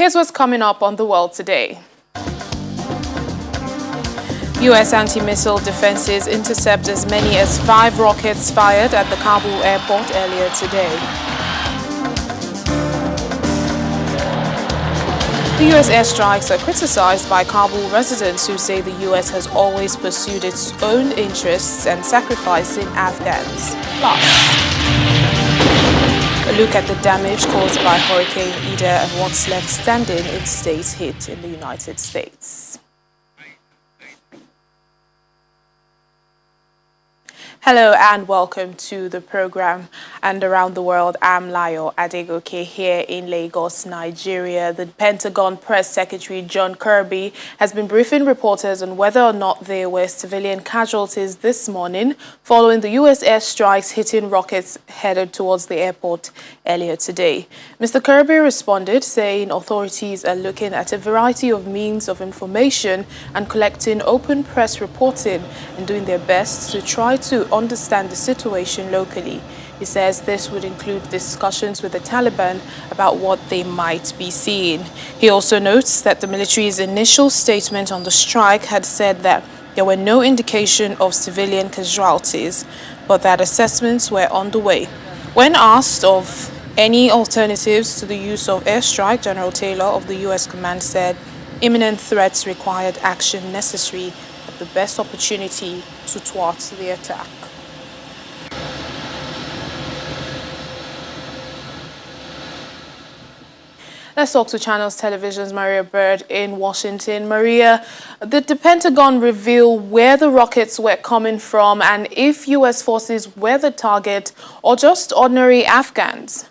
Here's what's coming up on the world today. U.S. anti-missile defenses intercept as many as 5 rockets fired at the Kabul airport earlier today. The U.S. airstrikes are criticized by Kabul residents who say the U.S. has always pursued its own interests and sacrificing Afghans. Plus, a look at the damage caused by Hurricane Ida and what's left standing in states hit in the United States. Hello and welcome to the program. And around the world, I'm Layo Adegoke here in Lagos, Nigeria. The Pentagon Press Secretary John Kirby has been briefing reporters on whether or not there were civilian casualties this morning following the U.S. airstrikes hitting rockets headed towards the airport earlier today. Mr. Kirby responded, saying authorities are looking at a variety of means of information and collecting open press reporting and doing their best to try to understand the situation locally. He says this would include discussions with the Taliban about what they might be seeing. He also notes that the military's initial statement on the strike had said that there were no indication of civilian casualties, but that assessments were underway. When asked of any alternatives to the use of airstrike, General Taylor of the U.S. Command said imminent threats required action necessary at the best opportunity to thwart the attack. Let's talk to Channels Television's Maria Bird in Washington. Maria, did the Pentagon reveal where the rockets were coming from and if U.S. forces were the target or just ordinary Afghans?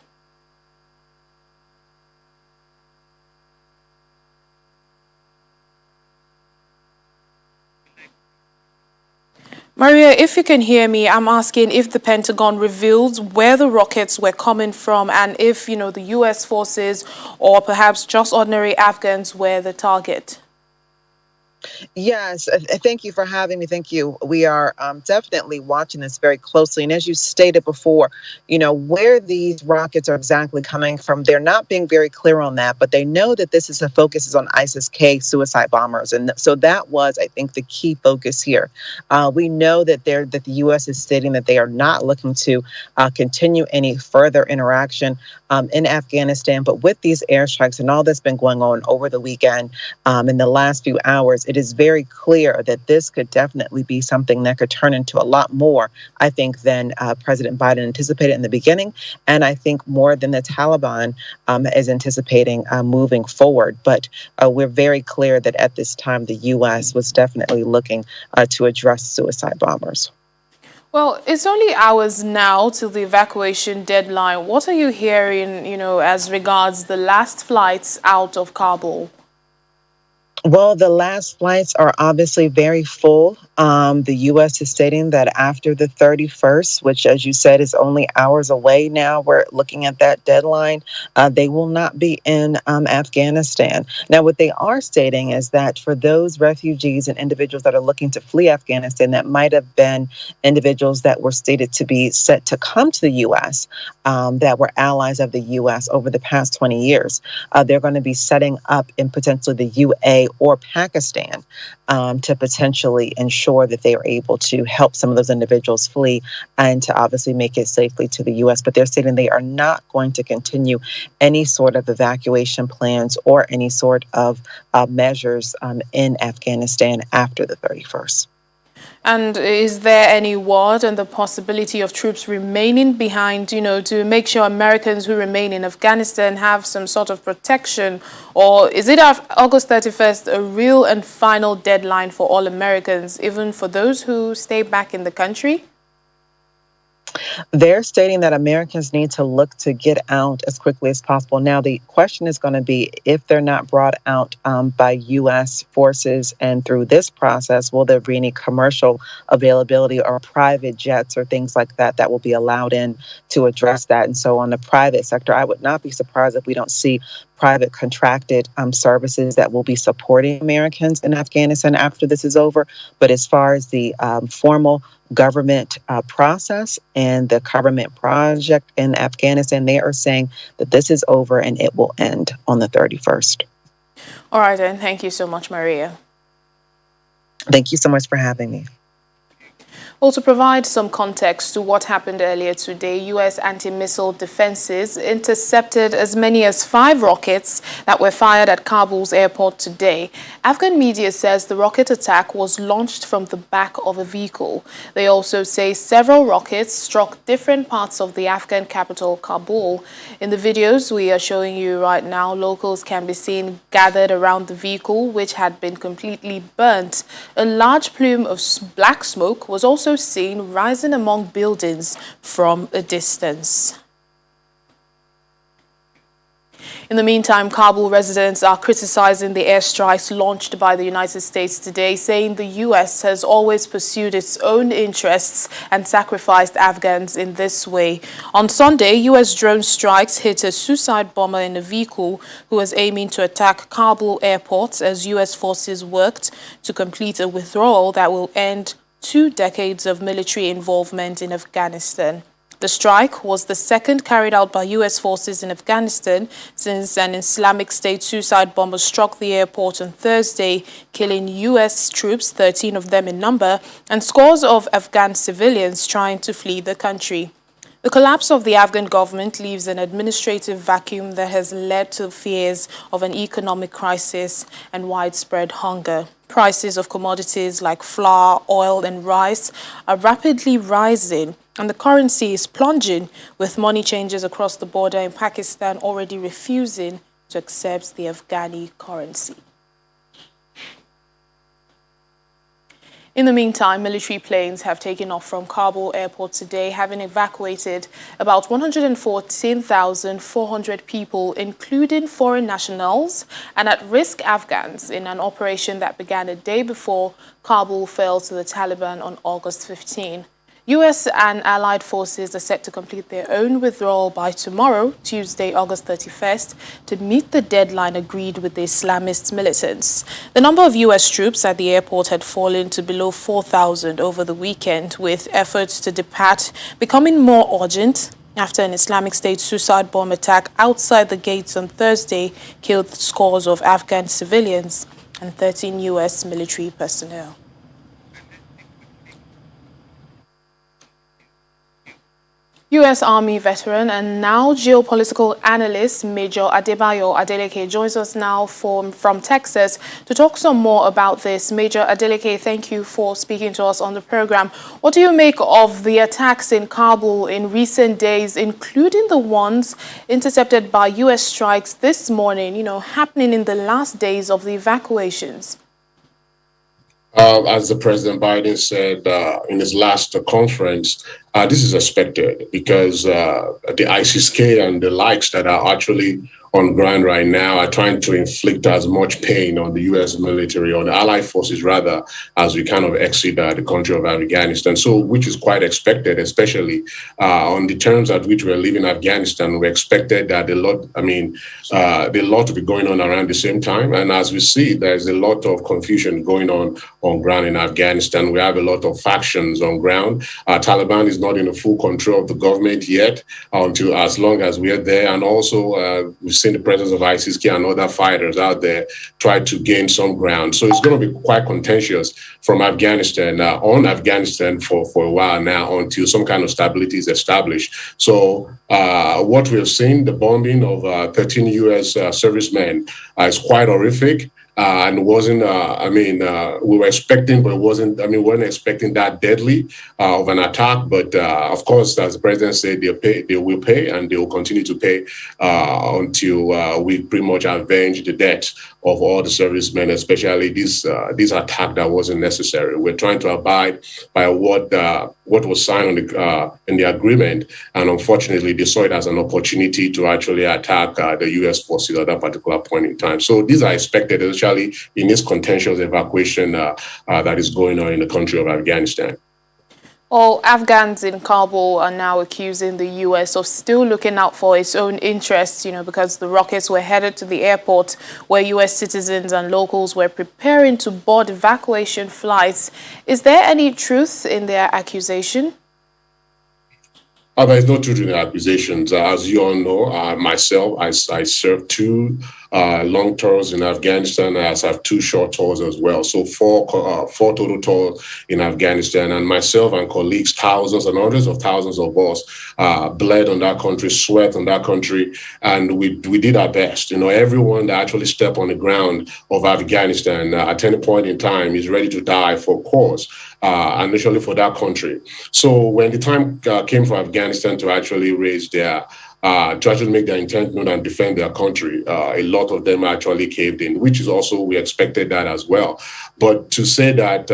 Maria, if you can hear me, I'm asking if the Pentagon revealed where the rockets were coming from and if, the U.S. forces or perhaps just ordinary Afghans were the target. Yes, thank you for having me. Thank you. We are definitely watching this very closely. And as you stated before, where these rockets are exactly coming from, they're not being very clear on that, but they know that this is a focus is on ISIS-K suicide bombers. And so that was, I think, the key focus here. We know that the U.S. is stating that they are not looking to continue any further interaction in Afghanistan. But with these airstrikes and all that's been going on over the weekend, in the last few hours, it is very clear that this could definitely be something that could turn into a lot more, I think, than President Biden anticipated in the beginning, and I think more than the Taliban is anticipating moving forward. But we're very clear that at this time, the U.S. was definitely looking to address suicide bombers. Well, it's only hours now till the evacuation deadline. What are you hearing, as regards the last flights out of Kabul? Well, the last flights are obviously very full. The U.S. is stating that after the 31st, which, as you said, is only hours away now, we're looking at that deadline, they will not be in Afghanistan. Now, what they are stating is that for those refugees and individuals that are looking to flee Afghanistan, that might have been individuals that were stated to be set to come to the U.S., that were allies of the U.S. over the past 20 years. They're going to be setting up in potentially the UAE or Pakistan to potentially ensure that they are able to help some of those individuals flee and to obviously make it safely to the U.S. But they're stating they are not going to continue any sort of evacuation plans or any sort of measures in Afghanistan after the 31st. And is there any word on the possibility of troops remaining behind, to make sure Americans who remain in Afghanistan have some sort of protection? Or is it August 31st a real and final deadline for all Americans, even for those who stay back in the country? They're stating that Americans need to look to get out as quickly as possible. Now, the question is going to be if they're not brought out by U.S. forces and through this process, will there be any commercial availability or private jets or things like that that will be allowed in to address that? And so on the private sector, I would not be surprised if we don't see private contracted services that will be supporting Americans in Afghanistan after this is over. But as far as the formal government process and the government project in Afghanistan, they are saying that this is over and it will end on the 31st. All right, then. Thank you so much, Maria. Thank you so much for having me. Well, to provide some context to what happened earlier today, U.S. anti-missile defenses intercepted as many as 5 rockets that were fired at Kabul's airport today. Afghan media says the rocket attack was launched from the back of a vehicle. They also say several rockets struck different parts of the Afghan capital, Kabul. In the videos we are showing you right now, locals can be seen gathered around the vehicle, which had been completely burnt. A large plume of black smoke was also seen rising among buildings from a distance. In the meantime, Kabul residents are criticizing the airstrikes launched by the United States today, saying the U.S. has always pursued its own interests and sacrificed Afghans in this way. On Sunday, U.S. drone strikes hit a suicide bomber in a vehicle who was aiming to attack Kabul airport as U.S. forces worked to complete a withdrawal that will end 2 decades of military involvement in Afghanistan. The strike was the second carried out by U.S. forces in Afghanistan since an Islamic State suicide bomber struck the airport on Thursday, killing U.S. troops, 13 of them in number, and scores of Afghan civilians trying to flee the country. The collapse of the Afghan government leaves an administrative vacuum that has led to fears of an economic crisis and widespread hunger. Prices of commodities like flour, oil, and rice are rapidly rising, and the currency is plunging, with money changers across the border in Pakistan already refusing to accept the Afghani currency. In the meantime, military planes have taken off from Kabul airport today, having evacuated about 114,400 people, including foreign nationals and at-risk Afghans, in an operation that began a day before Kabul fell to the Taliban on August 15. U.S. and allied forces are set to complete their own withdrawal by tomorrow, Tuesday, August 31st, to meet the deadline agreed with the Islamist militants. The number of U.S. troops at the airport had fallen to below 4,000 over the weekend, with efforts to depart becoming more urgent after an Islamic State suicide bomb attack outside the gates on Thursday killed scores of Afghan civilians and 13 U.S. military personnel. U.S. Army veteran and now geopolitical analyst Major Adebayo Adeleke joins us now from Texas to talk some more about this. Major Adeleke, thank you for speaking to us on the program. What do you make of the attacks in Kabul in recent days, including the ones intercepted by U.S. strikes this morning, happening in the last days of the evacuations? As the President Biden said in his last conference, this is expected because the ISIS-K and the likes that are actually on ground right now are trying to inflict as much pain on the U.S. military, on the allied forces rather, as we kind of exit the country of Afghanistan. So, which is quite expected, especially on the terms at which we're leaving Afghanistan. We expected that a lot to be going on around the same time. And as we see, there's a lot of confusion going on ground in Afghanistan. We have a lot of factions on ground. Taliban is not in the full control of the government yet, until as long as we're there. And also, we've seen the presence of ISIS-K and other fighters out there try to gain some ground. So it's going to be quite contentious from Afghanistan, on Afghanistan for a while now, until some kind of stability is established. So what we've seen, the bombing of 13 U.S. servicemen, is quite horrific. And wasn't, we were expecting, but it wasn't, we weren't expecting that deadly of an attack. But of course, as the president said, they will pay, and they will continue to pay until we pretty much avenge the death of all the servicemen, especially this attack that wasn't necessary. We're trying to abide by what was signed in the agreement, and unfortunately, they saw it as an opportunity to actually attack the U.S. forces at that particular point in time. So these are expected, especially in this contentious evacuation that is going on in the country of Afghanistan. Well, Afghans in Kabul are now accusing the U.S. of still looking out for its own interests, because the rockets were headed to the airport where U.S. citizens and locals were preparing to board evacuation flights. Is there any truth in their accusation? There is no truth in the accusations. As you all know, myself, I served two long tours in Afghanistan. I have two short tours as well. So four total tours in Afghanistan. And myself and colleagues, thousands and hundreds of thousands of us bled on that country, sweat on that country. And we did our best. Everyone that actually stepped on the ground of Afghanistan at any point in time is ready to die for a cause. Initially for that country. So when the time came for Afghanistan to actually raise their to actually make their intent known and defend their country, a lot of them actually caved in, which is also, we expected that as well. But to say that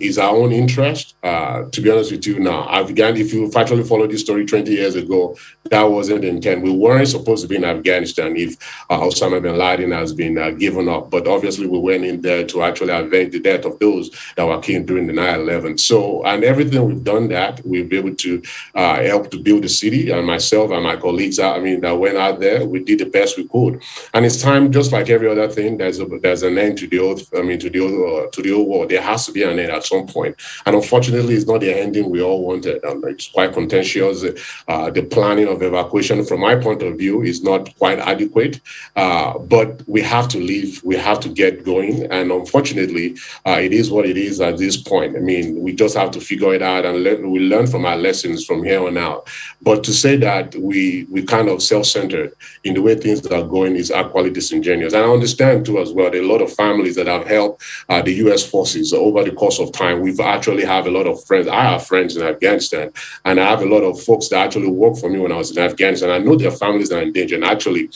is our own interest, to be honest with you now, if you actually followed this story 20 years ago, that wasn't the intent. We weren't supposed to be in Afghanistan if Osama bin Laden has been given up. But obviously we went in there to actually avenge the death of those that were killed during the 9/11. So, and everything we've done that, we've been able to help to build the city, and myself and my colleagues that went out there, we did the best we could. And it's time, just like every other thing, there's an end to the old war. There has to be an end at some point. And unfortunately, it's not the ending we all wanted. It's quite contentious. The planning of evacuation, from my point of view, is not quite adequate. But we have to leave. We have to get going. And unfortunately, it is what it is at this point. We just have to figure it out, and we learn from our lessons from here on out. But to say that we kind of self-centered in the way things are going is actually disingenuous. And I understand too as well, there are a lot of families that have helped the U.S. forces over the course of time. We've actually have a lot of friends. I have friends in Afghanistan, and I have a lot of folks that actually worked for me when I was in Afghanistan. I know their families are in danger. And actually,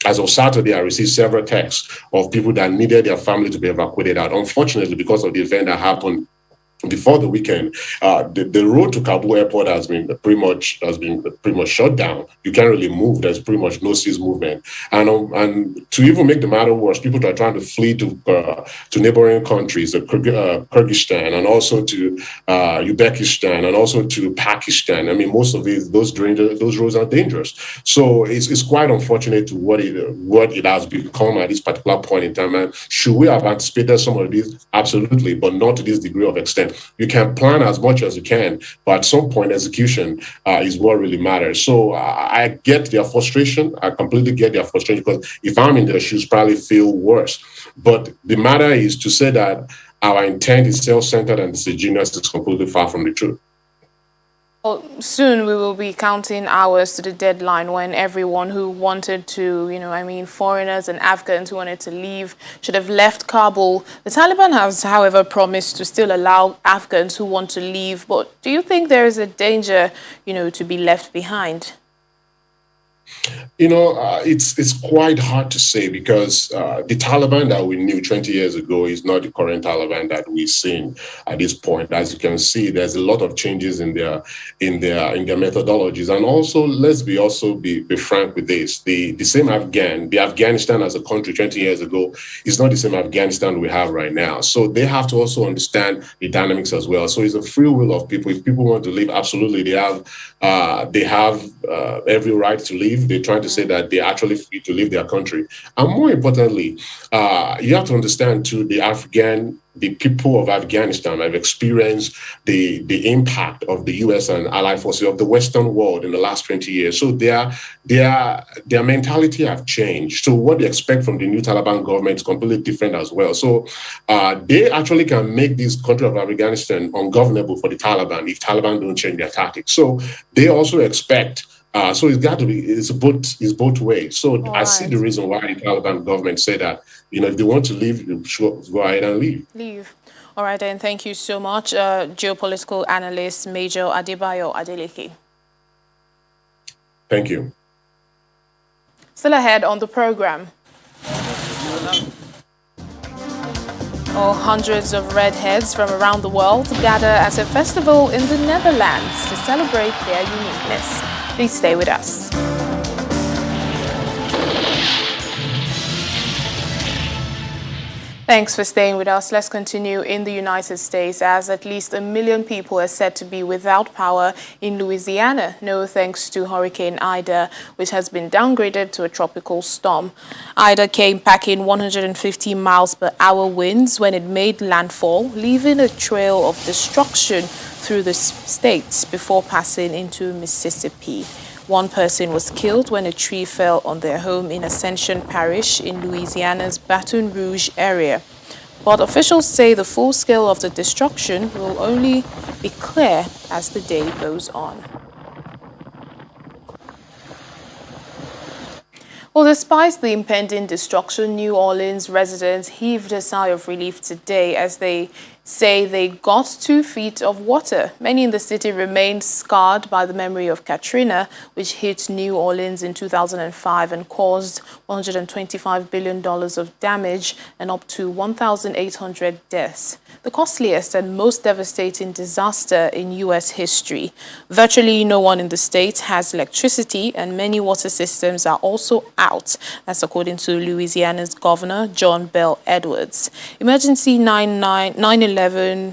as of Saturday, I received several texts of people that needed their family to be evacuated out. Unfortunately, because of the event that happened before the weekend, the road to Kabul airport has been pretty much shut down. You can't really move. There's pretty much no seas movement. And to even make the matter worse, people are trying to flee to neighboring countries, Kyrgyzstan, and also to Uzbekistan, and also to Pakistan. Most of those roads are dangerous. So it's quite unfortunate to what it has become at this particular point in time. And should we have anticipated some of these? Absolutely, but not to this degree of extent. You can plan as much as you can, but at some point, execution is what really matters. So I get their frustration. I completely get their frustration, because if I'm in their shoes, probably feel worse. But the matter is to say that our intent is self-centered and disingenuous is completely far from the truth. Well, soon we will be counting hours to the deadline when everyone who wanted to, foreigners and Afghans who wanted to leave should have left Kabul. The Taliban has, however, promised to still allow Afghans who want to leave. But do you think there is a danger, to be left behind? It's quite hard to say, because the Taliban that we knew 20 years ago is not the current Taliban that we've seen at this point. As you can see, there's a lot of changes in their methodologies. And also, let's be frank with this: the same the Afghanistan as a country 20 years ago is not the same Afghanistan we have right now. So they have to also understand the dynamics as well. So it's a free will of people. If people want to leave, absolutely, they have every right to leave. They're trying to say that they're actually free to leave their country. And more importantly, you have to understand too, the people of Afghanistan have experienced the impact of the U.S. and allied forces of the Western world in the last 20 years. So their mentality have changed. So what they expect from the new Taliban government is completely different as well. So they actually can make this country of Afghanistan ungovernable for the Taliban if Taliban don't change their tactics. So they also expect. So it's both ways. So I see the reason why the Taliban government said that, if they want to leave, go ahead and leave. All right, then. Thank you so much, geopolitical analyst Major Adebayo Adeleke. Thank you. Still ahead on the program. Hundreds of redheads from around the world gather at a festival in the Netherlands to celebrate their uniqueness. Please stay with us. Thanks for staying with us. Let's continue in the United States, as at least 1 million people are said to be without power in Louisiana, no thanks to Hurricane Ida, which has been downgraded to a tropical storm. Ida came packing 150 miles per hour winds when it made landfall, leaving a trail of destruction through the states before passing into Mississippi. One person was killed when a tree fell on their home in Ascension Parish in Louisiana's Baton Rouge area. But officials say the full scale of the destruction will only be clear as the day goes on. Well, despite the impending destruction, New Orleans residents heaved a sigh of relief today as they say they got 2 feet of water. Many in the city remained scarred by the memory of Katrina, which hit New Orleans in 2005 and caused $125 billion of damage and up to 1,800 deaths. The costliest and most devastating disaster in U.S. history. Virtually no one in the state has electricity, and many water systems are also out. That's according to Louisiana's Governor John Bel Edwards. Emergency 911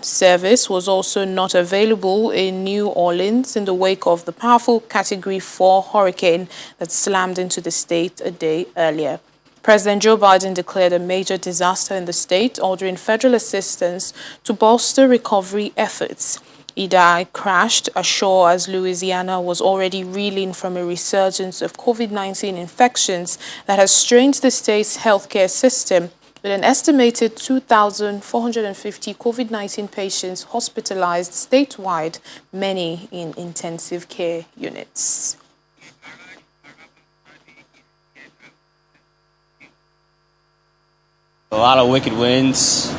service was also not available in New Orleans in the wake of the powerful Category 4 hurricane that slammed into the state a day earlier. President Joe Biden declared a major disaster in the state, ordering federal assistance to bolster recovery efforts. Ida crashed ashore as Louisiana was already reeling from a resurgence of COVID-19 infections that has strained the state's healthcare system, with an estimated 2,450 COVID-19 patients hospitalized statewide, many in intensive care units. A lot of wicked winds.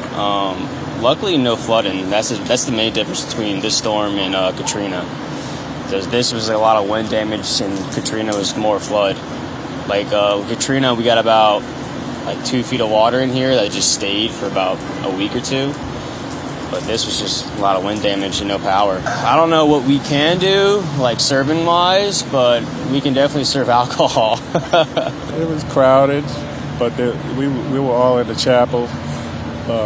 Luckily, no flooding. That's the main difference between this storm and Katrina. This was a lot of wind damage, and Katrina was more flood. Like Katrina, we got about 2 feet of water in here that just stayed for about a week or two. But this was just a lot of wind damage and no power. I don't know what we can do, like serving-wise, but we can definitely serve alcohol. It was crowded. But we were all in the chapel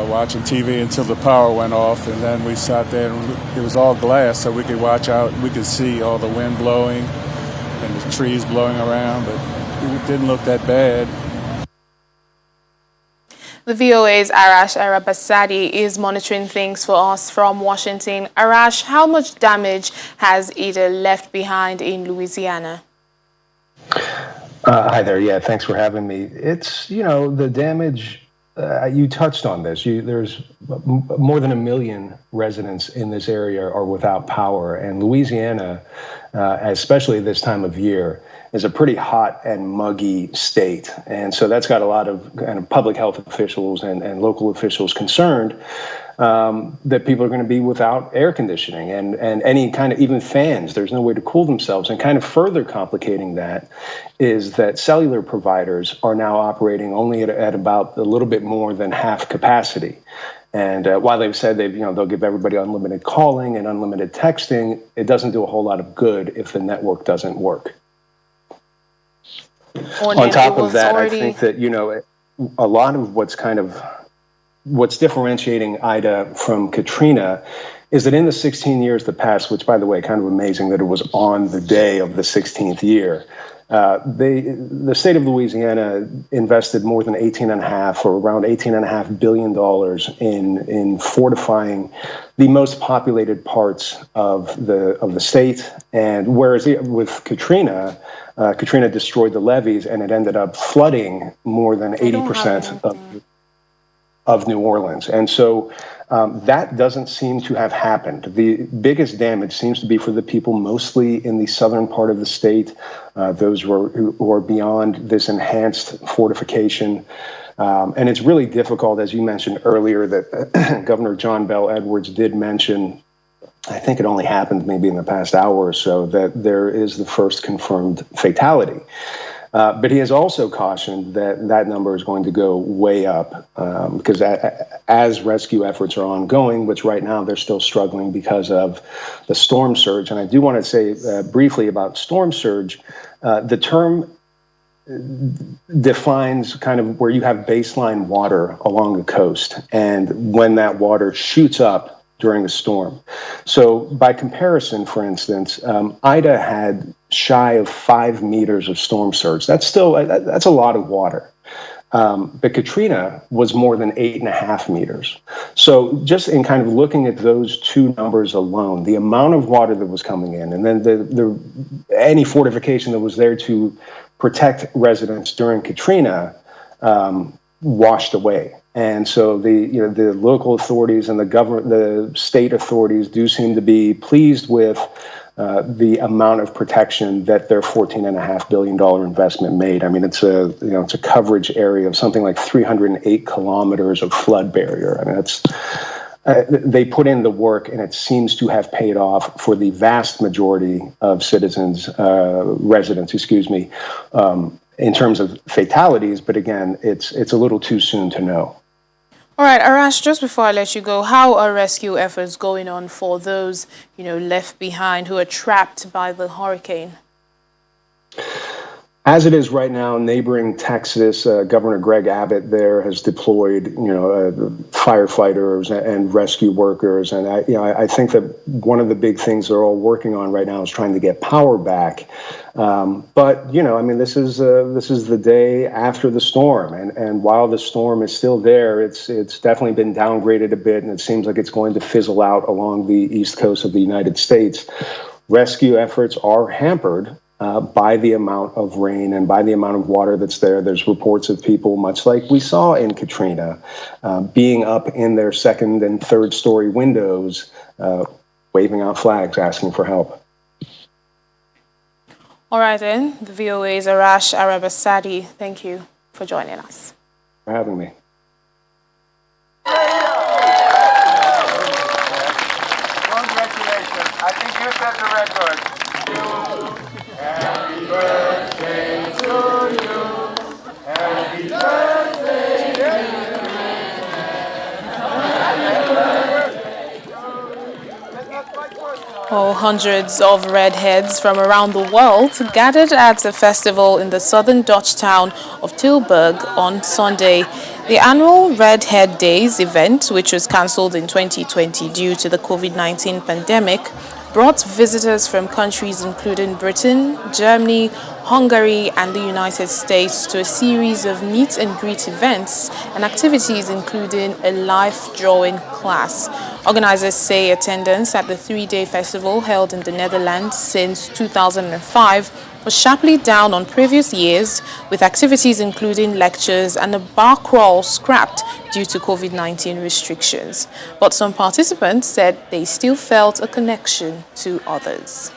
watching TV until the power went off, and then we sat there, and it was all glass, so we could watch out. We could see all the wind blowing and the trees blowing around, but it didn't look that bad. The VOA's Arash Arabasadi is monitoring things for us from Washington. Arash, how much damage has Ida left behind in Louisiana? Hi there. Yeah, thanks for having me. It's, the damage, you touched on this. There's more than 1 million residents in this area are without power. And Louisiana, especially this time of year, is a pretty hot and muggy state. And so that's got a lot of kind of public health officials and local officials concerned that people are going to be without air conditioning and any kind of even fans. There's no way to cool themselves. And kind of further complicating that is that cellular providers are now operating only at about a little bit more than half capacity. And while they've said they'll give everybody unlimited calling and unlimited texting, it doesn't do a whole lot of good if the network doesn't work. On top of that, I think that, a lot of what's differentiating Ida from Katrina is that in the 16 years that passed, which, by the way, kind of amazing that it was on the day of the 16th year, the state of Louisiana invested more than around $18.5 billion in fortifying the most populated parts of the state. And whereas with Katrina, Katrina destroyed the levees and it ended up flooding more than 80% of New Orleans. And so that doesn't seem to have happened. The biggest damage seems to be for the people mostly in the southern part of the state, those who are beyond this enhanced fortification. And it's really difficult, as you mentioned earlier, that Governor John Bel Edwards did mention, I think it only happened maybe in the past hour or so, that there is the first confirmed fatality. But he has also cautioned that that number is going to go way up because as rescue efforts are ongoing, which right now they're still struggling because of the storm surge. And I do want to say briefly about storm surge. The term defines kind of where you have baseline water along the coast, and when that water shoots up during a storm. So by comparison, for instance, Ida had shy of 5 meters of storm surge. That's a lot of water. But Katrina was more than 8.5 meters. So just in kind of looking at those two numbers alone, the amount of water that was coming in, and then any fortification that was there to protect residents during Katrina washed away. And so the local authorities and the state authorities do seem to be pleased with the amount of protection that their $14.5 billion investment made. I mean, it's a coverage area of something like 308 kilometers of flood barrier. I mean, they put in the work, and it seems to have paid off for the vast majority of residents, in terms of fatalities. But again, it's a little too soon to know. All right, Arash, just before I let you go, how are rescue efforts going on for those, left behind who are trapped by the hurricane? As it is right now, neighboring Texas, Governor Greg Abbott there has deployed, firefighters and rescue workers, and I think that one of the big things they're all working on right now is trying to get power back. But this is the day after the storm, and while the storm is still there, it's definitely been downgraded a bit, and it seems like it's going to fizzle out along the east coast of the United States. Rescue efforts are hampered by the amount of rain and by the amount of water that's there. There's reports of people, much like we saw in Katrina, being up in their second and third story windows, waving out flags, asking for help. All right, then. The VOA's Arash Arabasadi, thank you for joining us. For having me. Congratulations. I think you set the record. Happy birthday to you. Happy birthday, dear. Hundreds of redheads from around the world gathered at a festival in the southern Dutch town of Tilburg on Sunday. The annual Redhead Days event, which was cancelled in 2020 due to the COVID-19 pandemic, brought visitors from countries including Britain, Germany, Hungary, and the United States to a series of meet and greet events and activities, including a live drawing class. Organizers say attendance at the 3-day festival held in the Netherlands since 2005 was sharply down on previous years, with activities including lectures and a bar crawl scrapped due to COVID-19 restrictions. But some participants said they still felt a connection to others.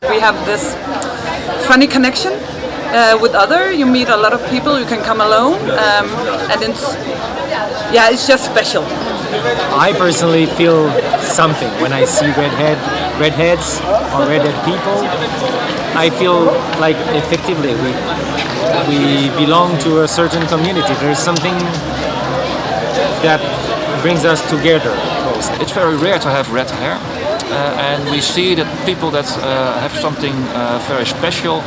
We have this funny connection with other. You meet a lot of people. You can come alone, and it's just special. I personally feel something when I see redheads or redhead people. I feel like effectively we belong to a certain community. There's something that brings us together. It's very rare to have red hair, and we see that people that have something very special,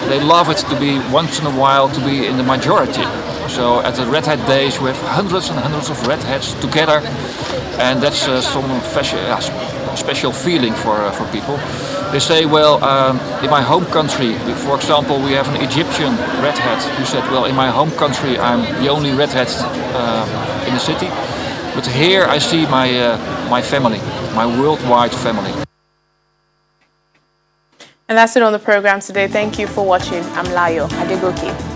they love it to be once in a while to be in the majority. So at the Redhead Days we have hundreds and hundreds of redheads together, and that's some special feeling for people. They say, well, in my home country, for example, we have an Egyptian redhead who said, well, in my home country I'm the only redhead in the city, but here I see my family, my worldwide family. And that's it on the program today. Thank you for watching. I'm Layo Adegoke.